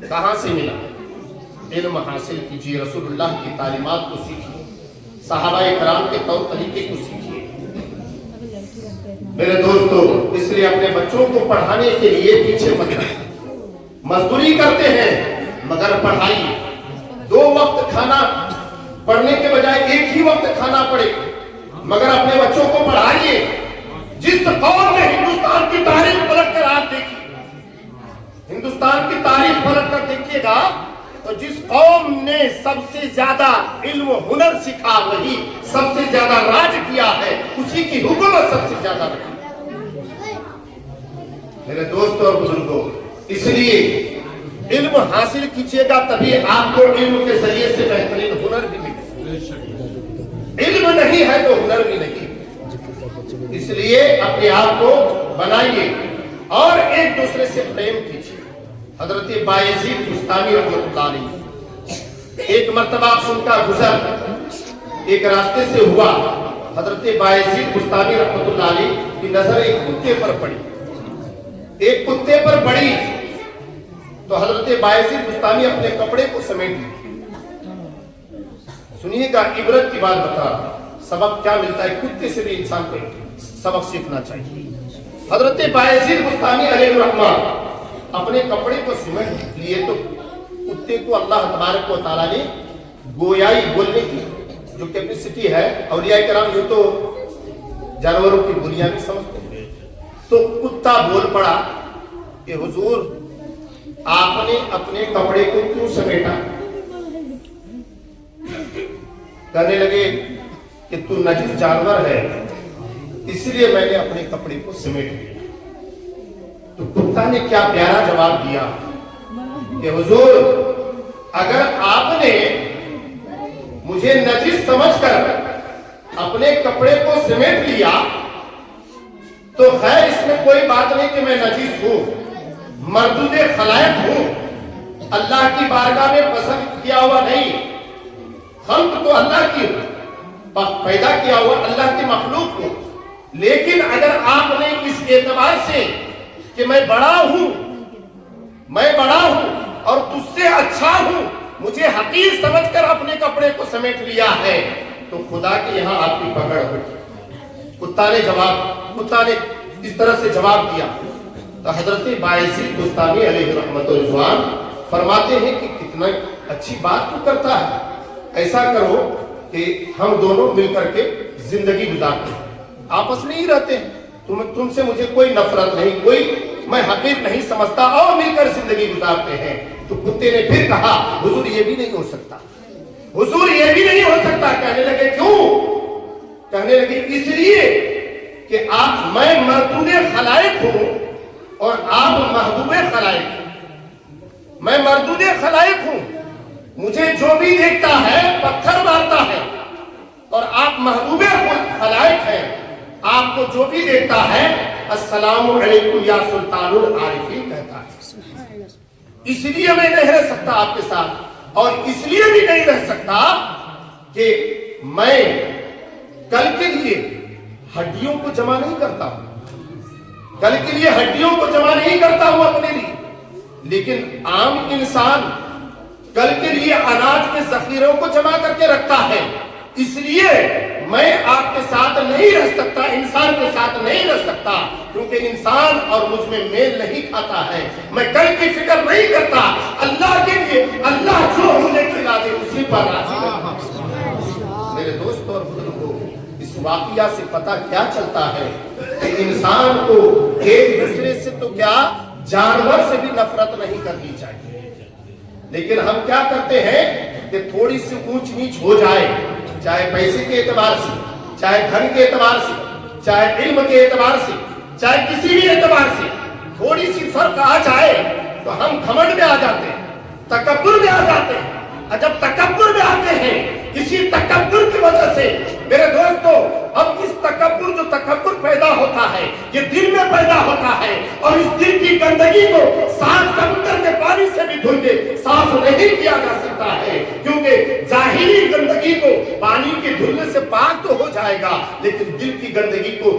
کہاں سے ملا؟ علم حاصل کیجیے، رسول اللہ کی تعلیمات کو سیکھیے، صحابہ کرام کے طور طریقے کو سیکھیے۔ میرے دوستو، اس لیے اپنے بچوں کو پڑھانے کے لیے پیچھے مت رہیے۔ مزدوری کرتے ہیں مگر پڑھائیے۔ 2 وقت کھانا پڑھنے کے بجائے 1 ہی وقت کھانا پڑے، مگر اپنے بچوں کو پڑھائیے۔ جس قوم نے ہندوستان کی تاریخ پلٹ کر آپ دیکھیے، ہندوستان کی تاریخ پلٹ کر دیکھیے گا تو جس قوم نے سب سے زیادہ علم و ہنر سکھا، وہی سب سے زیادہ راج کیا ہے، اسی کی حکومت سب سے زیادہ رہی۔ میرے دوستوں اور بزرگوں، اس لیے علم حاصل کیجیے گا، تبھی آپ کو علم کے ذریعے سے بہترین ہنر بھی ملے۔ علم نہیں ہے تو ہنر بھی نہیں۔ اس لیے اپنے آپ کو بنائیے اور ایک دوسرے سے پریم کیجیے۔ حضرت بایزید بستامی رحمۃ اللہ علیہ، ایک مرتبہ ان کا گزر ایک راستے سے ہوا۔ حضرت بایزید بستامی رحمۃ اللہ علیہ کی نظر ایک کتے پر پڑی، ایک کتے پر پڑی تو حضرت بایزید بستامی اپنے کپڑے کو سمیٹ لی۔ سنیے گا، عبرت کی بات بتا رہا ہوں، سبق کیا ملتا ہے، کتے سے بھی انسان کو سبق سیکھنا چاہیے۔ حضرت بایزید بستامی علیہ الرحمہ اپنے کپڑے کو سمیٹ لیے تو کتے کو اللہ تبارک و تعالیٰ نے گویائی بولنے کی جو کیپیسٹی ہے، اولیاء کرام یوں تو جانوروں کی بولیاں بھی سمجھتے ہیں، تو کتا بول پڑا کہ حضور آپ نے اپنے کپڑے کو کیوں سمیٹا؟ کہنے لگے کہ تو نجس جانور ہے، اس لیے میں نے اپنے کپڑے کو سمیٹ لیا۔ تو کتا نے کیا پیارا جواب دیا کہ حضور اگر آپ نے مجھے نجس سمجھ کر اپنے کپڑے کو سمیٹ لیا تو خیر، اس میں کوئی بات نہیں کہ میں نجس ہوں، مردود خلائق ہوں، اللہ کی بارگاہ میں پسند کیا ہوا نہیں، خلق تو اللہ کی پیدا کیا ہوا اللہ کی مخلوق ہوں۔ لیکن اگر آپ نے اس اعتبار سے کہ میں بڑا ہوں اور تجھ سے اچھا ہوں، مجھے حقیر سمجھ کر اپنے کپڑے کو سمیٹ لیا ہے تو خدا کے یہاں آپ کی پکڑ ہوگی۔ کتا نے اس طرح سے جواب دیا تو حضرت بایزید بستامی علیہ رحمت الرضوان فرماتے ہیں کہ کتنا اچھی بات تو کرتا ہے، ایسا کرو کہ ہم دونوں مل کر کے زندگی گزارتے ہیں، آپس میں ہی رہتے ہیں، تم سے مجھے کوئی نفرت نہیں، کوئی میں حقیر نہیں سمجھتا، اور مل کر زندگی گزارتے ہیں۔ تو کتے نے پھر کہا حضور یہ بھی نہیں ہو سکتا، حضور یہ بھی نہیں ہو سکتا۔ کہنے لگے کیوں؟ کہنے لگے اس لیے کہ میں مردود خلائق ہوں اور آپ محبوب خلائق ہیں۔ میں مردود خلائق ہوں، مجھے جو بھی دیکھتا ہے پتھر مارتا ہے، اور آپ محبوب خلائق ہیں، آپ کو جو بھی دیکھتا ہے السلام علیکم یا سلطان العارفین کہتا ہے۔ اس لیے میں نہیں رہ سکتا آپ کے ساتھ، اور اس لیے بھی نہیں رہ سکتا کہ میں کل کے لیے ہڈیوں کو جمع نہیں کرتا ہوں، کل کے لیے ہڈیوں کو جمع نہیں کرتا ہوں اپنے لیے، لیکن عام انسان کل کے لیے اناج کے ذخیروں کو جمع کر کے رکھتا ہے۔ اس لیے میں آپ کے ساتھ نہیں رہ سکتا، انسان کے ساتھ نہیں رہ سکتا، کیونکہ انسان اور مجھ میں میل نہیں کھاتا ہے۔ میں کل کی فکر نہیں کرتا، اللہ کے لیے اللہ جو مجھے کھلا دے اسی پر راضی رہتا۔ میرے دوستوں اور بزرگوں، اس واقعہ سے پتہ کیا چلتا ہے کہ انسان کو ایک دوسرے سے تو کیا جانور سے بھی نفرت نہیں کرنی چاہیے، لیکن ہم کیا کرتے ہیں کہ تھوڑی سی اونچ نیچ ہو جائے، چاہے پیسے کے اعتبار سے، چاہے دھن کے اعتبار سے، چاہے علم کے اعتبار سے، چاہے کسی بھی اعتبار سے تھوڑی سی فرق آ جائے تو ہم گھمنڈ میں آ جاتے ہیں، تکبر میں آ جاتے ہیں۔ اور جب تکبر میں آتے ہیں، اسی تکبر کی وجہ سے میرے دوستو، اب اس تکبر جو تکبر پیدا ہوتا ہے یہ دل میں پیدا ہوتا ہے، اور اس دل کی گندگی کو صاف سمندر کے پانی سے بھی دھل کے صاف نہیں کیا جا سکتا ہے، کیونکہ ظاہری گندگی کو پانی کے دھلنے سے پاک تو ہو جائے گا، لیکن دل کی گندگی کو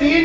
3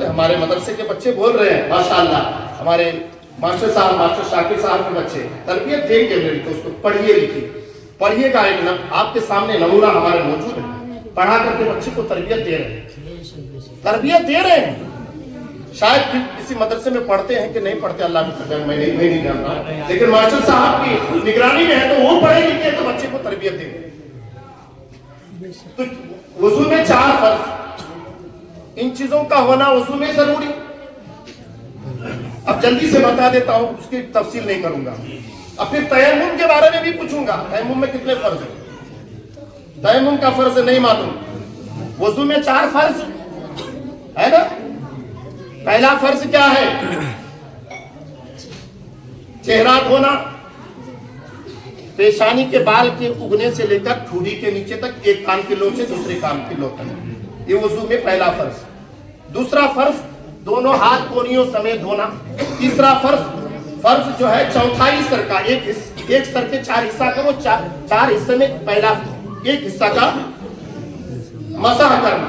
ہمارے مدرسے کے بچے بول رہے ہیں ماشاءاللہ، ہمارے ماسٹر صاحب، ماسٹر شاکر صاحب کے بچے تربیت دیں گے میرے دوستوں، پڑھیے لکھیے، پڑھیے گا ایک آپ کے سامنے نمونہ ہمارے موجود ہے، پڑھا کر کے بچے کو تربیت دے رہے ہیں، تربیت دے رہے ہیں۔ شاید کسی مدرسے میں پڑھتے ہیں کہ نہیں پڑھتے، اللہ کی قدر میں نہیں جانتا، لیکن ماسٹر صاحب کی نگرانی میں ہے تو وہ پڑھے لکھے تو بچے کو تربیت دے رہے ہیں۔ تو وضو میں 4 فرض، ان چیزوں کا ہونا وضو میں ضروری۔ اب جلدی سے بتا دیتا ہوں، اس کی تفصیل نہیں کروں گا۔ اب پھر تیمم کے بارے میں بھی پوچھوں گا، تیمم میں کتنے فرض ہیں؟ تیمم کا فرض نہیں معلوم۔ وضو میں 4 فرض ہے نا۔ پہلا فرض کیا ہے؟ چہرہ دھونا، پیشانی کے بال کے اگنے سے لے کر ٹھوڑی کے نیچے تک، ایک کان کی لو سے دوسرے کان کی لو تک، یہ وضو میں پہلا فرض۔ دوسرا فرض دونوں ہاتھ کونیوں سمیت دھونا۔ تیسرا فرض جو ہے چوتھائی سر کا، ایک سر کے 4 حصہ کا، وہ 4 حصے میں پہلا ایک حصہ کا مسح کرنا،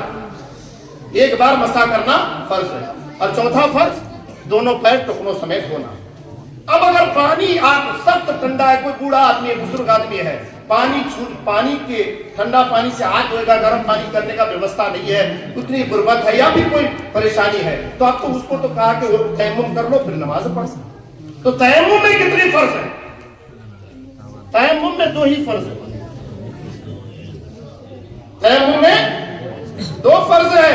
ایک بار مسح کرنا فرض ہے۔ اور چوتھا فرض دونوں پیر ٹخنوں سمیت دھونا۔ اب اگر پانی آپ سخت ٹھنڈا ہے، کوئی بوڑھا آدمی ہے، بزرگ آدمی ہے، پانی کے ٹھنڈا پانی سے ہاتھ دھوئے گا، گرم پانی کرنے کا ویوستھا نہیں ہے، اتنی غربت ہے یا پھر کوئی پریشانی ہے، تو آپ کو اس کو تو کہا کہ وہ تیمم کر لو، پھر نماز پڑھ سکتے۔ تو تیمم میں کتنی فرض ہے؟ تیمم میں 2 ہی فرض ہے۔ تیمم میں 2 فرض ہے۔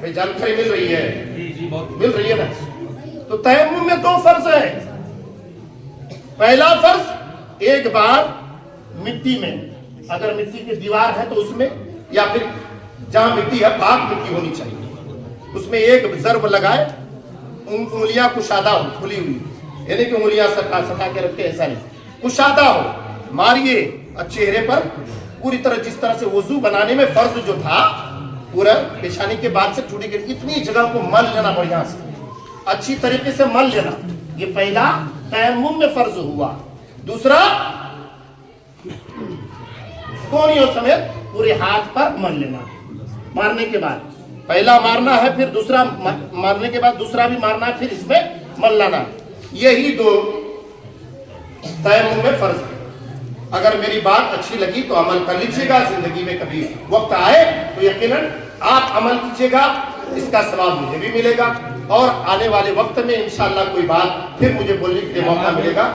بھئی جانکاری مل رہی ہے؟ مل رہی ہے نا؟ تو تیمم میں 2 فرض ہے۔ پہلا فرض ایک بار مٹی میں، اگر مٹی کی دیوار ہے تو اس میں، یا پھر جہاں مٹی ہے پاک مٹی ہونی چاہیے، اس میں ایک ضرب لگائے، انگلیاں کشادہ ہو، کھلی ہوئی، یعنی کہ انگلیاں سٹا کے رکھتے، ایسا نہیں، کشادہ ہو، ماریے چہرے پر پوری طرح، جس طرح سے وضو بنانے میں فرض جو تھا، پورا پیشانی کے بعد سے ٹھوڑی کے اتنی جگہ کو مل لینا، بڑھیا سے اچھی طریقے سے مل لینا، یہ پہلا تیمم میں فرض ہوا۔ دوسرا کونیوں سمیت پورے ہاتھ پر مل لینا، مارنے کے بعد پہلا مارنا ہے، پھر دوسرا مارنے کے بعد دوسرا بھی مارنا ہے، پھر اس میں مل لانا، یہی 2 تیمم میں فرض ہے۔ اگر میری بات اچھی لگی تو عمل کر لیجیے گا، زندگی میں کبھی وقت آئے تو یقیناً آپ عمل کیجیے گا، اس کا ثواب مجھے بھی ملے گا، اور آنے والے وقت میں انشاءاللہ کوئی بات پھر مجھے بولنے کے لیے موقع ملے گا۔